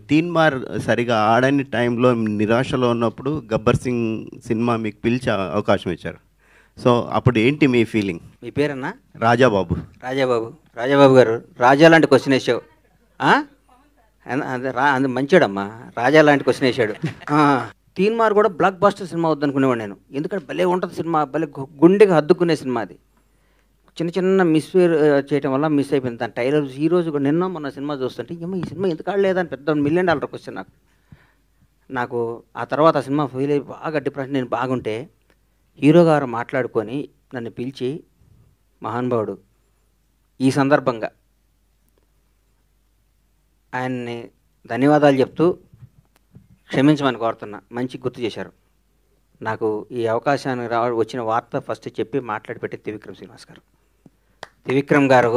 తీన్మార్ సరిగా ఆడని టైంలో నిరాశలో ఉన్నప్పుడు గబ్బర్ సింగ్ సినిమా మీకు పిలిచే అవకాశం ఇచ్చారు. సో అప్పుడు ఏంటి మీ ఫీలింగ్? మీ పేరన్నా? రాజాబాబు. రాజాబాబు గారు రాజా లాంటి క్వశ్చన్ వేసావు. అది మంచిడమ్మా, రాజా లాంటి క్వశ్చన్ వేసాడు. తీన్మార్ కూడా బ్లాక్ బాస్టర్ సినిమా వద్దనుకునేవాడు నేను. ఎందుకంటే భలే ఉంటుంది సినిమా, భలే గుండెకి హద్దుకునే సినిమా అది. చిన్న చిన్న మిస్ఫేర్ చేయడం వల్ల మిస్ అయిపోయింది. దాని టైలర్ ఈరోజు కూడా నిన్న మొన్న సినిమా చూస్తుంటే ఏమో ఈ సినిమా ఎందుకు ఆడలేదని పెద్ద $1 మిలియన్ క్వశ్చన్ నాకు. ఆ తర్వాత ఆ సినిమా ఫీల్ అయ్యి బాగా డిప్రెషన్, నేను బాగుంటే హీరో గారు మాట్లాడుకొని నన్ను పిలిచి, మహానుభావుడు ఈ సందర్భంగా ఆయన్ని ధన్యవాదాలు చెప్తూ క్షమించమని కోరుతున్నా, మంచి గుర్తు చేశారు నాకు. ఈ అవకాశాన్ని వచ్చిన వార్త ఫస్ట్ చెప్పి మాట్లాడి పెట్టి త్రివిక్రమ్ శ్రీనివాస్ గారు. త్రివిక్రమ్ గారు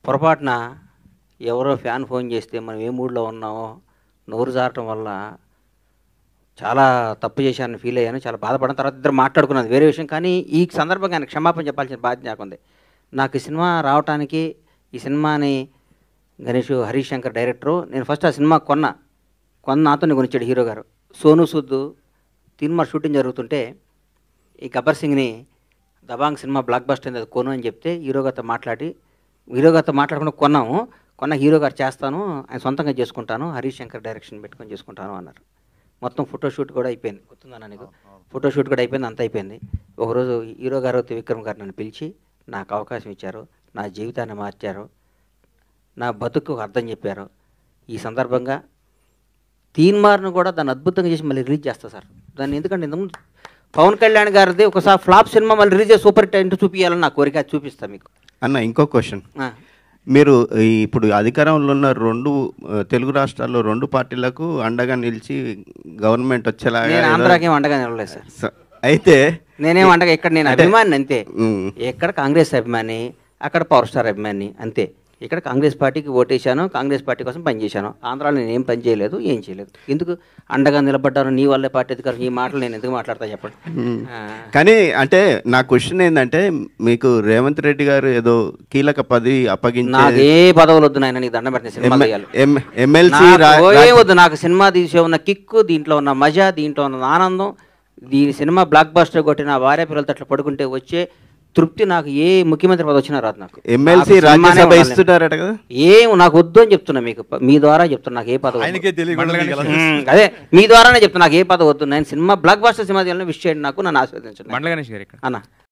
పొరపాటున ఎవరో ఫ్యాన్ ఫోన్ చేస్తే మనం ఏ మూడ్లో ఉన్నామో నోరు జారటం వల్ల చాలా తప్పు చేశానని ఫీల్ అయ్యాను, చాలా బాధపడిన. తర్వాత ఇద్దరు మాట్లాడుకున్నది వేరే విషయం. కానీ ఈ సందర్భంగా ఆయన క్షమాపణ చెప్పాల్సిన బాధ్యత నాకుంది. నాకు ఈ సినిమా రావటానికి, ఈ సినిమాని గణేష్ హరీష్ శంకర్ డైరెక్టరు, నేను ఫస్ట్ ఆ సినిమా కొన్న నాతోనే కొనిచ్చాడు హీరో గారు. సోను సూద్ తీన్మార్ షూటింగ్ జరుగుతుంటే ఈ గబ్బర్ సింగ్ని దబాంగ్ సినిమా బ్లాక్ బస్టర్ అయింది, అది కొను అని చెప్తే హీరో గారితో మాట్లాడకుండా కొన్న హీరో గారు చేస్తాను, ఆయన సొంతంగా చేసుకుంటాను, హరీష్ శంకర్ డైరెక్షన్ పెట్టుకొని చేసుకుంటాను అన్నారు. మొత్తం ఫోటోషూట్ కూడా అయిపోయింది, గుర్తుందన్నా నీకు? ఫోటోషూట్ కూడా అయిపోయింది, అంతా అయిపోయింది. ఒకరోజు హీరో గారు త్రివిక్రమ్ గారు నన్ను పిలిచి నాకు అవకాశం ఇచ్చారు, నా జీవితాన్ని మార్చారు, నా బతుకు అర్థం చెప్పారు. ఈ సందర్భంగా తీన్మార్ను కూడా దాన్ని అద్భుతంగా చేసి మళ్ళీ రిలీజ్ చేస్తా సార్. దాన్ని ఎందుకంటే ఇంతకుముందు పవన్ కళ్యాణ్ గారిది ఒకసారి ఫ్లాప్ సినిమా మళ్ళీ రిలీజ్ చేసి సూపర్ హిట్ చూపించాలని నా కోరిక, అది చూపిస్తాను మీకు. అన్న ఇంకో క్వశ్చన్, మీరు ఇప్పుడు అధికారంలో ఉన్న తెలుగు రాష్ట్రాల్లో 2 పార్టీలకు అండగా నిలిచి గవర్నమెంట్ వచ్చేలాగా. నేను ఆంధ్రాకేం అండగా నిలవలేదు సార్. అయితే నేనేం అండగా, ఇక్కడ నేను అభిమాని అంతే. ఎక్కడ కాంగ్రెస్ అభిమాని, అక్కడ పవర్ స్టార్ అభిమాని అంతే. ఇక్కడ కాంగ్రెస్ పార్టీకి ఓటేశాను, కాంగ్రెస్ పార్టీ కోసం పనిచేశాను. ఆంధ్రాలో నేను ఏం పని చేయలేదు, ఏం చేయలేదు. ఎందుకు అండగా నిలబడ్డాను, నీ వల్లే పార్టీ అధికారం, ఈ మాటలు నేను ఎందుకు మాట్లాడతా చెప్పండి. కానీ అంటే నా క్వశ్చన్ ఏంటంటే, మీకు రేవంత్ రెడ్డి గారు ఏదో కీలక పదవి అప్పగించి, నాకు ఏ పదవులు వద్దు నాయన, నీకు దండం పెట్టిన సినిమా తీయాలి, ఎమ్మెల్సీ వద్దు. నాకు సినిమా తీసే ఉన్న కిక్కు, దీంట్లో ఉన్న మజా, దీంట్లో ఉన్న ఆనందం, దీని సినిమా బ్లాక్ బస్టర్ కొట్టి నా భార్య పిల్లలతో అట్లా పడుకుంటే వచ్చే తృప్తి నాకు ఏ ముఖ్యమంత్రి పదవి వచ్చినా రాదు. నాకు ఎమ్మెల్సీ రాజ్యసభ ఇస్తున్నారట కదా, ఏం నాకు వద్దు అని చెప్తున్నా, మీకు మీ ద్వారా చెప్తున్నా, నాకు ఏ పదవి అదే మీ ద్వారానే చెప్తున్నా, నాకు ఏ పదవి వద్దు. నేను cinema block buster cinema wish చేయండి, నాకు నన్ను ఆస్వాదించండి అన్న.